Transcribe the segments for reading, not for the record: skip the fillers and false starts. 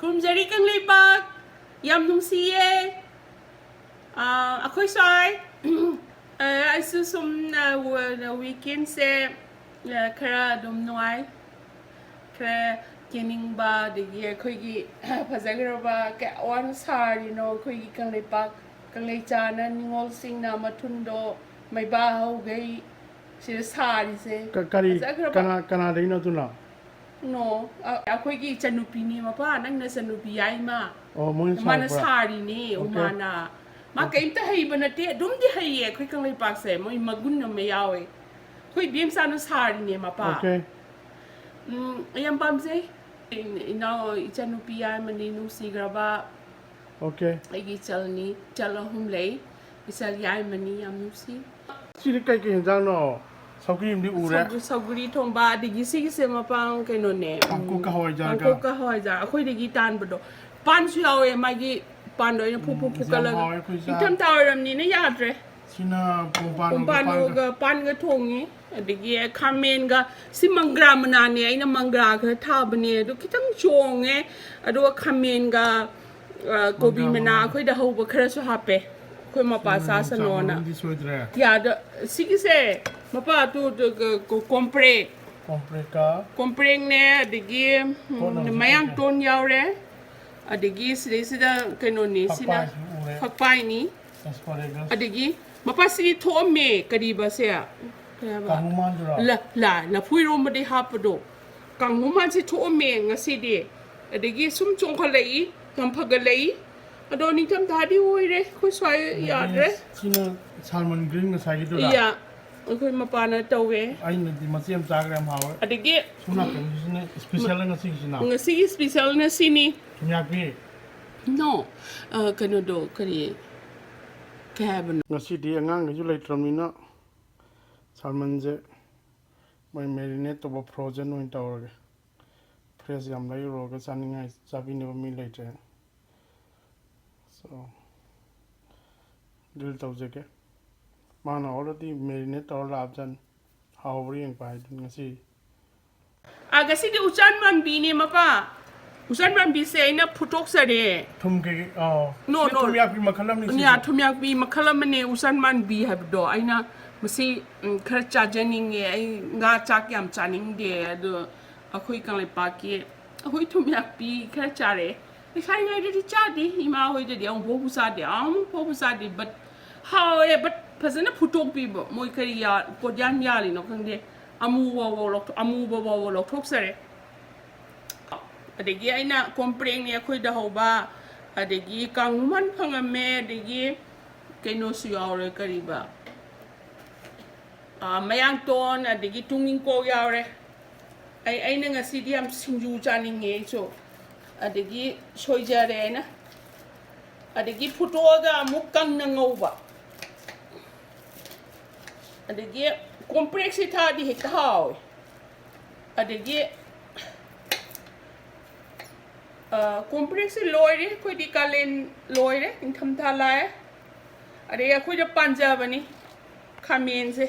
Kumjari kang lipak, yam nung siye. Ako'y soy. Ay susum na weekend se kara dum noy. Kara kining ba digi ako'y gi pazagra ba ka wan sar ako'y gi kang lipak kang leichana ningol sing na matundo may bahaw gay sila sari se. Kari kana dai na tuna. No, ako'y gi chanupi ni mapa nang na sanupi ay ma. Oh, mo Mana sari ni umana. Maka imta hay ba na te dum di hay ako'y kang lipak se mo magun na mayaw eh. Ako'y biem sa no sari ni mapa. Okay. Ayan pam se. Ina chanupi ay maninu sigraba. Okay. Ay gi chal ni chalo humlay. Isal yay mani am nusi. Sili kai kai jang no. Saukrim di ure. Sauguri thong ba digi sig se mapang kay no ne. Angko ka hoy jar Angko ka hoy jar. Ako'y digi tan bado. Pan su yaw eh magi pan do pu ka lang. Itam tawaram ni na yadre. Sina Pumpan ga pan ga thongi. Digi kamen ga si mangra manane ay na mangra ka tabane do kitang chong eh. Ado kamen ga gobi mana ako'y da ho ba kara su hape. Ako'y mapasa sa nona. Ya da sige se mapa tu compre compre ne digi mayang ton yaw re adigi sida kanoni sina fakpai ni adigi mapa si to me kariba se la phui ro made hapdo kang human si to me ngasi de adigi sum chung khalai kam phagalai adoni tam thadi hoi re khoi swai ya re sina salmon green ngasai gi dura ya ako'y mapana tawe. Ay di masiyam sagram hawa. Adigi. Suna kan sina special na sina. Ngasi special na sini. Tumyaki. No. Kano do kani cabin. Ngasi di angang ju lai tramina. Salmon je mai marinate to frozen no intawre. Fresh yam lai ro ga saninga sabi ne mi later. So dil tawje ke. Mana already marinate all option how and by ngasi Agasi di usan man bini mapa. Usan man bi se na putok sa de. Thum ke No tumyak bi makhalam ni Nya tumyak bi makalam ne usan man bi habdo aina masi kharcha janing e ai nga chak yam chaning de do akhoi kang le pa ki akhoi tumyak bi kharcha re. Ni khai ngai de cha de ima hoi de ang bo busa de ang bo busa de but how but Pasana putok bi bo moi kariya podyan yali no kangde amu wo lo thok sare adegi aina kompreng ni akhoi da hoba adegi kanguman phangame adegi keno su yawre kariba mayang ton adegi tunging ko yawre ai aina ngasi diam singju chaninge so adegi soijare na adegi putoga mukang na ngoba adagi complexity di hektaw adagi complexity loire koi di kalen loire in tham tha lai adagi koi da punjab ani khamen se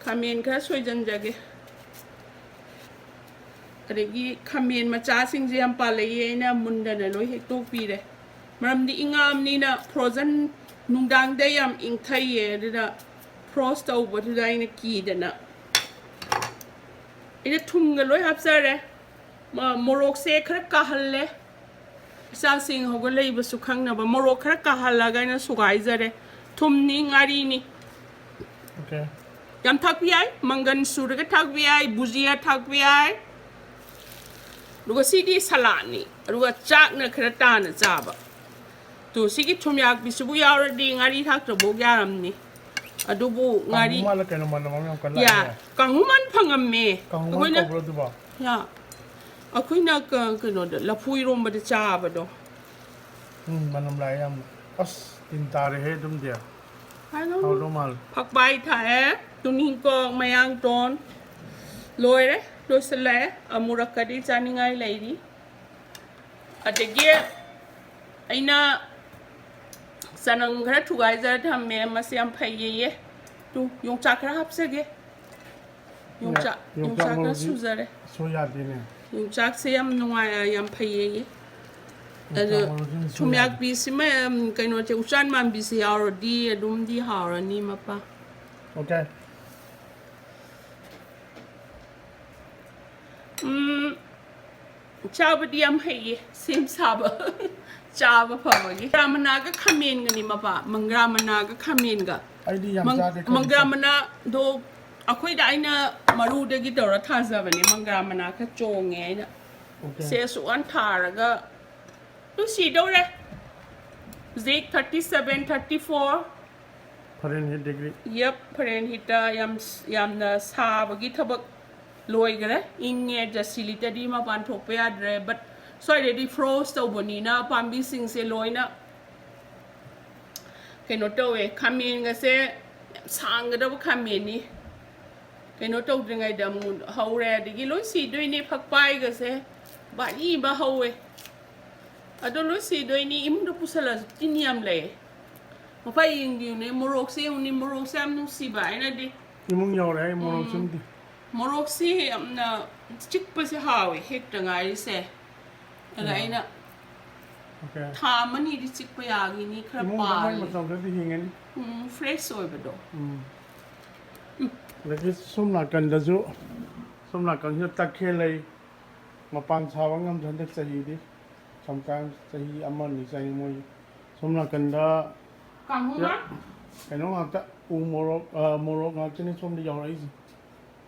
khamen ka soijan jage adagi khamen macha sing je am palai na munda na loi hektok pi re maram di ingam ni na frozen nungdang de yam ing thai ye da frost over to the key dana. In a tungaloi absare, Morok se crackahale, Sassing Hogolay was Sukanga, but Morok crackahalagan sugaizare, Tumning arini. Okay. Yam takviai, Mangan Surga takviai, Buzia takviai. Lugasidi salani, Ruga Chakna Kratana Zaba. To Sigi Tumyak Bisubuya already ngari tak to Bogaramni. Adubo ngari mala kay naman naman kan ya kanguman pangame kanguman ko bro diba ya ako'y kano la pui rom ba de cha ba do manam layam as tintare he dum dia ano how normal phak bai tha e tuning ko mayang ton loire lo sele amura kadi chaningai leiri adege aina sanang khara thugai jar tham me masiam phai ye tu yong cha khara hap se ge yong cha na su zare so ya din yung chak se yam nungai yam phai ye ꯊꯨꯝꯌꯥꯛ ꯄꯤꯁꯤꯃ ꯀꯩꯅꯣꯁꯦ ꯎꯆꯥꯟ ꯃꯥꯟꯕꯤꯁꯦ ꯌꯥꯎꯔꯗꯤ ꯑꯗꯨꯝꯗꯤ ꯍꯥꯎꯔꯅꯤ ꯃꯄꯥ Okay. ꯆꯥꯕꯗꯤ ꯌꯥꯝ ꯍꯩꯌꯦ ꯁꯦꯝ ꯁꯥꯕ ꯆꯥꯕ ꯐꯕꯒꯤ ꯃꯪꯒ꯭ꯔꯥ ꯃꯅꯥꯒ ꯈꯥꯃꯦꯟꯒꯅꯤ ꯃꯄꯥ ꯃꯪꯒ꯭ꯔꯥ ꯃꯅꯥꯒ ꯈꯥꯃꯦꯟꯒ ꯑꯩꯗꯤ ꯌꯥꯝ ꯆꯥꯗꯦ ꯃꯪꯒ꯭ꯔꯥ ꯃꯅꯥꯗꯣ ꯑꯩꯈꯣꯏꯗ ꯑꯩꯅ ꯃꯔꯨꯗꯒꯤ ꯇꯧꯔ ꯊꯥꯖꯕꯅꯦ ꯃꯪꯒ꯭ꯔꯥ ꯃꯅꯥ ꯈꯔ ꯆꯣꯡꯉꯦ ꯑꯩꯅ ꯁꯦ ꯑꯁꯨꯛꯋꯥꯟ ꯊꯥꯔꯒ ꯑꯗꯨ ꯁꯤꯗꯧꯔꯦ ꯍꯧꯖꯤꯛ 37 34 Fahrenheit degree. ꯌꯦꯞ ꯐꯔꯦꯟꯍꯤꯠꯇ ꯌꯥꯝꯅ ꯁꯥꯕꯒꯤ ꯊꯕꯛ ꯂꯣꯏꯈ꯭ꯔꯦ ꯏꯪꯉꯦ ꯖꯁꯤꯂꯤꯇꯗꯤ ꯃꯄꯥꯟ ꯊꯣꯛꯄ ꯌꯥꯗ꯭ꯔꯦ ꯕꯠ ꯁ꯭ꯋꯥꯏꯗꯗꯤ ꯐ꯭ꯔꯣꯁ ꯇꯧꯕꯅꯤꯅ ꯄꯥꯝꯕꯤꯁꯤꯡꯁꯦ ꯂꯣꯏꯅ ꯀꯩꯅꯣ ꯇꯧꯋꯦ ꯈꯥꯃꯦꯟꯒꯁꯦ ꯌꯥꯝ ꯁꯥꯡꯒꯗꯕ ꯈꯥꯃꯦꯟꯅꯤ ꯀꯩꯅꯣ ꯇꯧꯗ꯭ꯔꯤꯉꯩꯗ ꯑꯃꯨꯛ ꯍꯧꯔꯦ ꯑꯗꯒꯤ ꯂꯣꯏ ꯁꯤꯗꯣꯏꯅꯤ ꯐꯛꯄꯥꯏꯒꯁꯦ ꯕꯥꯔꯤꯕ ꯍꯧꯋꯦ ꯑꯗꯣ ꯂꯣꯏ ꯁꯤꯗꯣꯏꯅꯤ ꯏꯃꯨꯡꯗ ꯄꯨꯁꯜꯂꯁꯨ ꯇꯤꯟ ꯌꯥꯝ ꯂꯩ ꯃꯐꯥ ꯌꯦꯡꯕꯤꯌꯨꯅꯦ ꯃꯣꯔꯣꯛꯁꯦ ꯌꯦꯡꯉꯨꯅꯤ ꯃꯣꯔꯣꯛꯁꯦ ꯌꯥꯝ ꯅꯨꯡꯁꯤꯕ ꯑꯩꯅꯗꯤ Imong yawre ay morong sumdi. ꯃꯣꯔꯣꯛꯁꯤ ꯌꯥꯝꯅ ꯆꯤꯛꯄꯁꯦ ꯍꯥꯎꯋꯦ ꯍꯦꯛꯇ ꯉꯥꯏꯔꯤꯁꯦ ꯑꯗ ꯑꯩꯅ Okay. ꯊꯥ ꯑꯃꯅꯤꯗꯤ ꯆꯤꯛꯄ ꯌꯥꯒꯤꯅꯤ ꯈꯔ Imong damay ꯄꯥꯜꯂꯦ matawdadi hingani. ꯐ꯭ꯔꯦꯁ ꯑꯣꯏꯕꯗꯣ Lagi sum nakandaju. Sum nakandju takhe lay. Mapan sawang ngam jhandak chahidi. Sometimes chahi aman ni chahi moi. Sum nakanda ꯀꯥꯡꯍꯧꯒ kaino ngata u morok ngakini sum di yawre isi.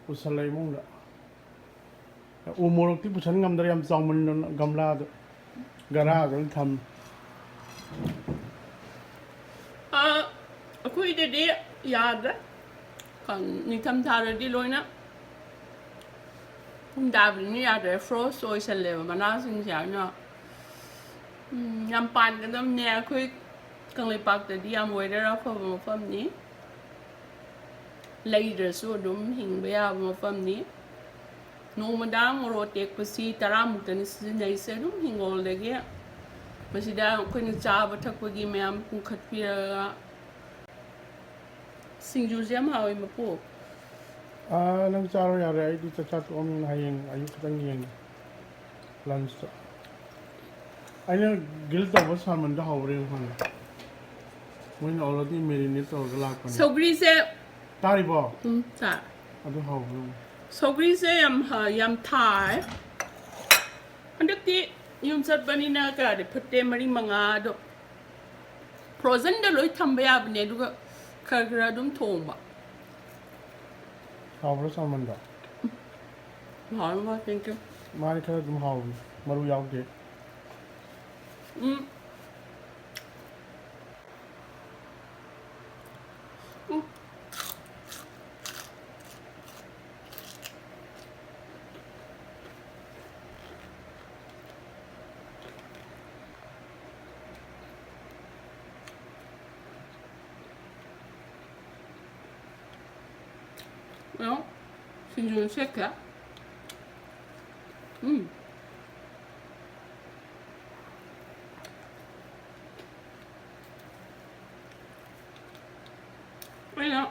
Usalay mong da. U morok ti pusan ngam dari am chawman gamla do. Gara do tham. ꯑꯩꯈꯣꯏꯗꯗꯤ ꯌꯥꯗ꯭ꯔꯦ ꯅꯤꯡꯊꯝꯊꯥꯗꯗꯤ ꯂꯣꯏꯅ ꯍꯨꯝꯗꯥꯕꯅꯤꯅ ꯌꯥꯗ꯭ꯔꯦ ꯐ꯭ꯔꯣꯁ ꯑꯣꯏꯁꯜꯂꯦꯕ ꯃꯅꯥꯁꯤꯡꯁꯦ ꯑꯩꯅ ꯌꯥꯝ ꯄꯥꯟꯒꯗꯕꯅꯦ ꯑꯩꯈꯣꯏ ꯀꯪꯂꯩꯄꯥꯛꯇꯗꯤ ꯌꯥꯝ weather ꯑꯐꯕ ꯃꯐꯝꯅꯤ ꯂꯩꯗ꯭ꯔꯁꯨ ꯑꯗꯨꯝ ꯍꯤꯡꯕ ꯌꯥꯕ ꯃꯐꯝꯅꯤ ꯅꯣꯡꯃꯗ ꯃꯣꯔꯣꯛ ꯇꯦꯛꯄꯁꯤ 10 ꯁꯤꯖꯤꯟꯅꯩꯁꯦ ꯑꯗꯨꯝ ꯍꯤꯡꯒꯣꯜꯗꯒꯤ ꯃꯁꯤꯗ ꯑꯩꯈꯣꯏꯅ ꯆꯥꯕ ꯊꯛꯄꯒꯤ ꯃꯌꯥꯝ ꯄꯨꯡꯈꯠꯄꯤꯔꯒ ꯁꯤꯡꯖꯨꯁꯦ ꯌꯥꯝ ꯍꯥꯎꯋꯤ ꯃꯄꯨ Nang charo yare ay di chachat om hayeng ayu kitang yeng lunch to. Ayna gil to ba salmon da hawre hon. Moin already marinate to galak pan. ꯁꯧꯒ꯭ꯔꯤꯁꯦ Tari ba ꯆꯥ adu hawre. ꯁꯧꯒ꯭ꯔꯤꯁꯦ ꯌꯥꯝ ꯊꯥꯏ ꯍꯟꯗꯛꯇꯤ ꯌꯨꯝ ꯆꯠꯄꯅꯤꯅ ꯀꯌꯥꯗꯤ ꯐꯨꯠꯇꯦ 4-5 ꯑꯗꯣ ꯐ꯭ꯔꯣꯖꯟꯗ ꯂꯣꯏ ꯊꯝꯕ ꯌꯥꯕꯅꯦ ꯑꯗꯨꯒ ꯈꯔ ꯈꯔ ꯑꯗꯨꯝ ꯊꯣꯡꯕ Hawre salmon da. ꯍꯥꯎꯔꯝꯕ thank you Mari khara dum hawre. Maru yawde. Ja, sinjun sekka. ꯑꯩꯅ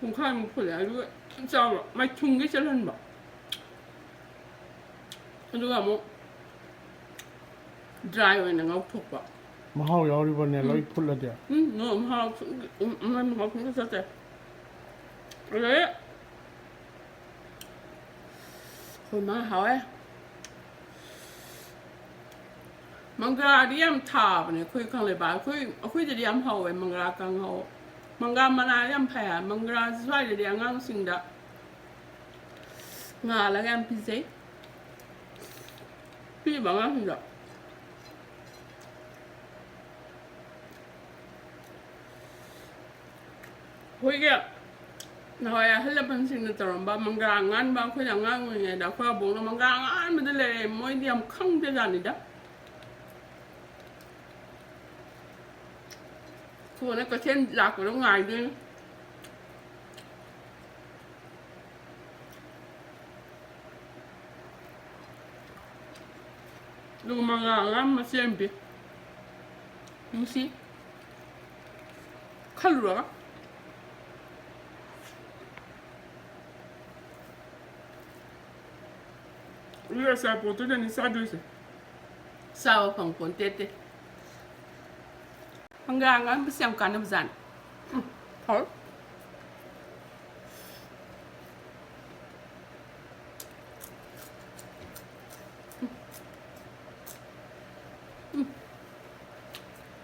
ꯄꯨꯡꯈꯥꯏꯃꯨꯛ ꯐꯨꯠꯂꯦ ꯑꯗꯨꯒ ꯆꯥꯎꯕ ꯃꯥꯏꯊꯨꯡꯒꯩ ꯆꯜꯍꯟꯕ ꯑꯗꯨꯒ ꯑꯃꯨꯛ ꯗ꯭ꯔꯥꯏ ꯑꯣꯏꯅ ꯉꯧꯊꯣꯛꯄ Mahaw yawri ba ne loi phula de. mahal mahal chate rồi hồi mà hỏi manga đi em thà này khui không lấy bài khui thì đi em hậu ấy manga càng hậu manga mà na em phải manga xoay để em ngang sinh đã ngà là em pizza pizza bằng ngang sinh đã 호이게 나와야 헬레반싱도 들어봐 망가랑 안 봐, 그냥 안 그냥 나 그거 보는 망가랑 안 믿을래 뭐 이디 am 캉대도 아니다. 그거는 그 chen lạc của nó ngoài đi. Lu 망가랑 안 맞으면 비. 무시? 칼로라? 우리가 사 보도전이 싸주세 sao phòng cuốn tết đi hàng gang ăn xem cả năm dàn thôi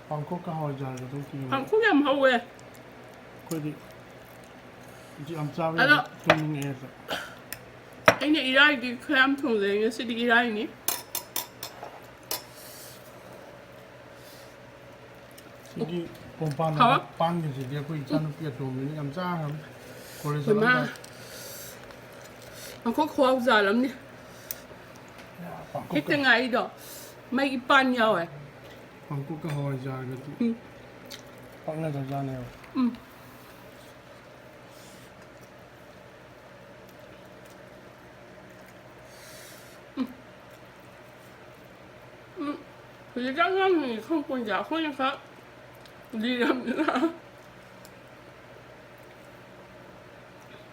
방콕 가와이자가 동기 한국에 안 하고에 거기 이제 암짜리 알아. 동네에서 anh này ra cái khám thùng rồi nó sẽ đi ra nhỉ 이게 봄바나 가와? 빵이지 내가 그 있잖아 삐에 도면이 암짜함 그래서 rồi mà nó có khoa già lắm nhỉ hết 방콕 từng ngày đó mấy cái pan nhau ấy 방콕 가와이자가 응. 빵에 가잖아요 ừ. Thì các ngân thì không còn giả không như khác đi làm nữa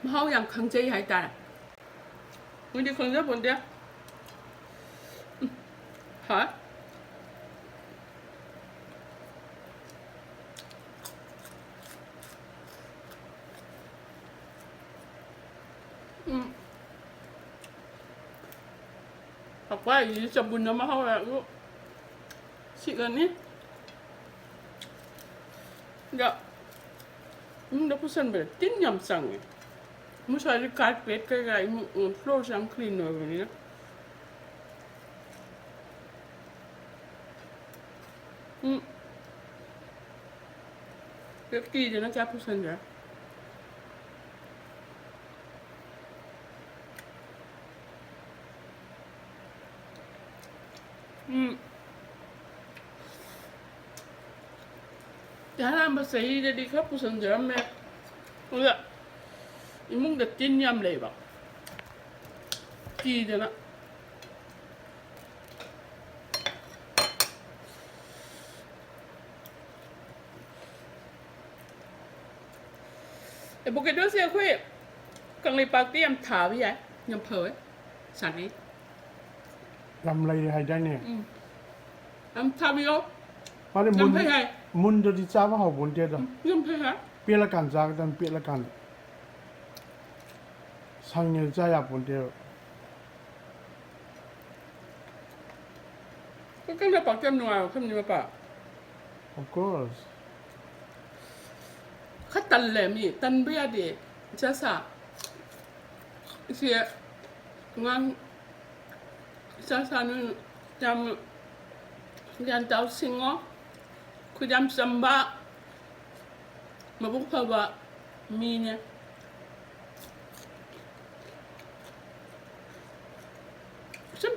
mau yang 강제이 할 따라 우리 강제 뭔데? hả? học quá gì chậm bùn nó mà không là chị gần đi dạ nó có sân về tin nhầm rằng muốn xài cái carpet cái floor sang clean rồi vậy đó cái kỳ thì nó chả có sân rồi Jalan bahasa ini di kapusan jalan me, enggak, imung dah tinyam leba, kiri na. Bukan dosa aku, kang lepak ti am thả với ai, nhầm phơi, sẵn đi. làm lấy hay đấy nè Am thả với đâu? mà Nhầm phơi hay? muốn cho đi cha vào học bốn tiết rồi Nhầm phơi hả? biết là cản ra cái biết là cản sang nhiều cha ya bốn tiết Có kang lepak jam nuai, không nhầm apa? of course Khát tan lem gì, tan bia đi, cha sa. Chị ngang cha sa nó jam jam tao singo. Kujam samba mabuk pa ba minya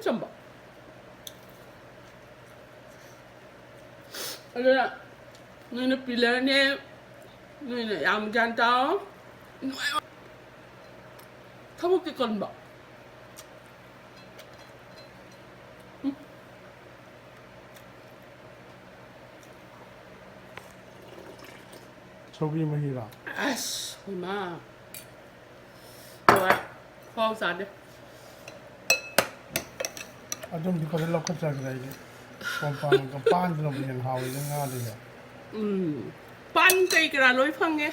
samba ala nuna pila ne nuna am jan tao thabuk cái con bọ 저기 뭐 히라 아씨 엄마 좋아 khoa sao đi 좀 이거 별로 컸지 그래 이게 뻔뻔한 거 빤지는 그냥 하고 이런 거 하는데 pan cây cái là lối phân nghe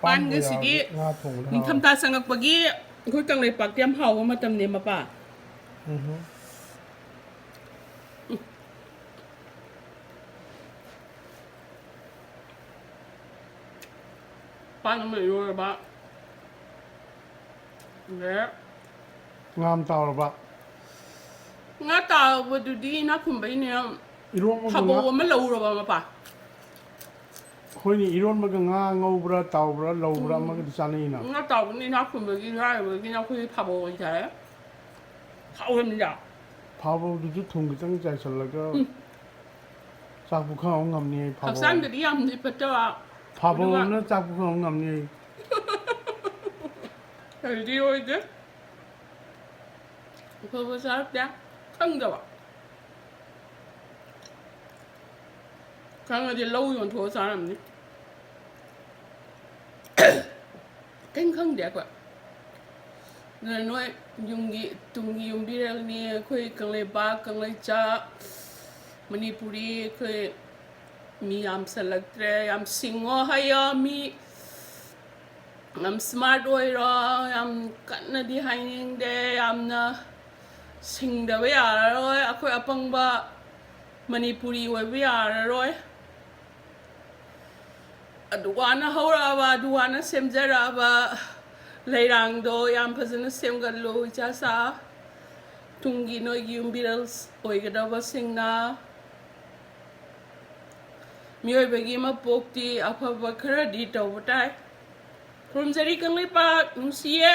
pan cái gì đi nga thùng mình tham ta sang ngọc bagi khối càng này bạc tiêm hậu mà tầm này mà bà pan nó mới rồi bà nè ngam tao ba ngã tàu vừa đi nó cũng bị nè 이런 거 thabo mà lâu rồi mà bà 거의 이런 거 nga ngobra tawbra lowbra 막 있잖아요 ngã tàu đi nó cũng bị ra rồi cái nó cứ thabo như thế hậu em nhở 바보도 통기장 잘 살라가 작북한 엉감니 học 바보 sinh thì đi ăn thì phải cho 바보는 작북한 엉감니 thầy đi ơi chứ không có sao chứ không đâu ạ không là đi lâu rồi thua sao làm gì kinh không đẹp ạ nên nói dùng gì dùng đi ra nè khơi cần lấy ba cần lấy cha Manipuri ꯑꯩꯈꯣꯏ ꯃꯤ ꯌꯥꯝꯁꯜꯂꯛꯇ꯭ꯔꯦ ꯌꯥꯝ ꯁꯤꯡꯉꯣ ꯍꯩꯌꯣ ꯃꯤ ꯌꯥꯝ smart ꯑꯣꯏꯔꯣ ꯌꯥꯝ ꯀꯟꯅꯗꯤ ꯍꯥꯏꯅꯤꯡꯗꯦ ꯌꯥꯝꯅ ꯁꯤꯡꯗꯕ ꯌꯥꯔꯔꯣꯏ ꯑꯩꯈꯣই ꯑꯄꯪꯕ ꯃꯅꯤꯄꯨꯔꯤ ꯑꯣꯏꯕ ꯌꯥꯔꯔꯣꯏ ꯑꯗꯨꯀꯥꯟꯅ ꯍꯧꯔꯛꯑꯕ ꯑꯗꯨꯀꯥꯟꯅ ꯁꯦꯝꯖꯔꯛꯑꯕ ꯂꯩꯔꯥꯡꯗꯣ ꯌꯥꯝ ꯐꯖꯅ ꯁꯦꯝꯒꯠꯂꯨ ꯏꯆꯥꯁꯥ ꯇꯨꯡꯒꯤ ꯅꯣꯏꯒꯤ ꯌꯨꯝꯕꯤꯔꯦꯜ ꯑꯣꯏꯒꯗꯕꯁꯤꯡꯅ ꯃꯤꯑꯣꯏꯕꯒꯤ ꯃꯄꯣꯛꯇꯤ ꯑꯐꯕ ꯈꯔꯗꯤ ꯇꯧꯕ ꯇꯥꯏ ꯈꯨꯔꯨꯝꯖꯔꯤ ꯀꯪꯂꯩꯄꯥꯛ ꯅꯨꯡꯁꯤꯌꯦ